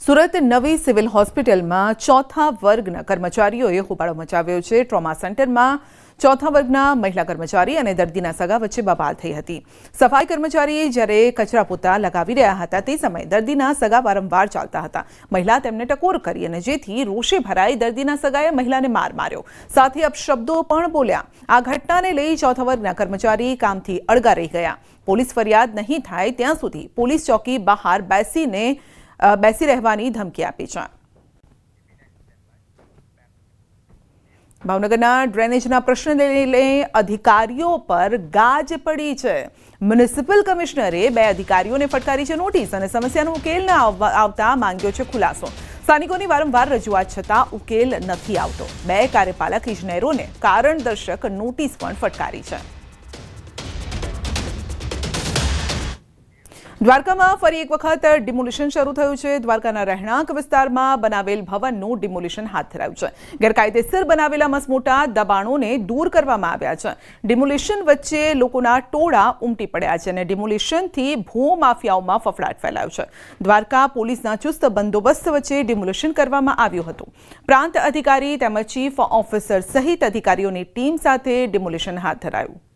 સુરત નવી સિવિલ હોસ્પિટલમાં ચોથા વર્ગના કર્મચારીઓએ હોબાળો મચાવ્યો છે। ટ્રોમા સેન્ટરમાં ચોથા વર્ગના મહિલા કર્મચારી અને દર્દીના સગા વચ્ચે બબાલ થઈ હતી। સફાઈ કર્મચારીએ જ્યારે કચરા પોતા લગાવી રહ્યા હતા તે સમયે દર્દીના સગા વારંવાર ચાલતા હતા। મહિલા તેમને ટકોર કરી અને જેથી રોષે ભરાઈ દર્દીના સગાએ મહિલાને માર માર્યો, સાથે અપશબ્દો પણ બોલ્યા। આ ઘટનાને લઈ ચોથા વર્ગના કર્મચારી કામથી અળગા રહી ગયા। પોલીસ ફરિયાદ નહીં થાય ત્યાં સુધી પોલીસ ચોકી બહાર બેસી રહેવાની ધમકી આપી છે। ભાવનગરના ડ્રેનેજના પ્રશ્નને લઈને અધિકારીઓ પર ગાજ પડી છે। મ્યુનિસિપલ કમિશનરે બે અધિકારીઓને ફટકારી છે નોટિસ અને સમસ્યાનો ઉકેલ ન આવતા માંગ્યો છે ખુલાસો। સ્થાનિકોની વારંવાર રજૂઆત છતાં ઉકેલ નથી આવતો। બે કાર્યપાલક ઇજનેરોને કારણદર્શક નોટિસ પણ ફટકારી છે। દ્વારકામાં ફરી એક વખત ડિમોલિશન શરૂ થયું છે। દ્વારકાના રહેણાંક વિસ્તારમાં બનાવેલ ભવનનું ડિમોલિશન હાથ ધરાયું છે। ગેરકાયદેસર બનાવેલા મસમોટા દબાણોને દૂર કરવામાં આવ્યા છે। ડિમોલિશન વચ્ચે લોકોના ટોળા ઉમટી પડ્યા છે અને ડિમોલિશનથી ભૂમાફિયાઓમાં ફફડાટ ફેલાયો છે। દ્વારકા પોલીસના ચુસ્ત બંદોબસ્ત વચ્ચે ડિમોલિશન કરવામાં આવ્યું હતું। પ્રાંત અધિકારી તેમજ ચીફ ઓફિસર સહિત અધિકારીઓની ટીમ સાથે ડિમોલિશન હાથ ધરાયું।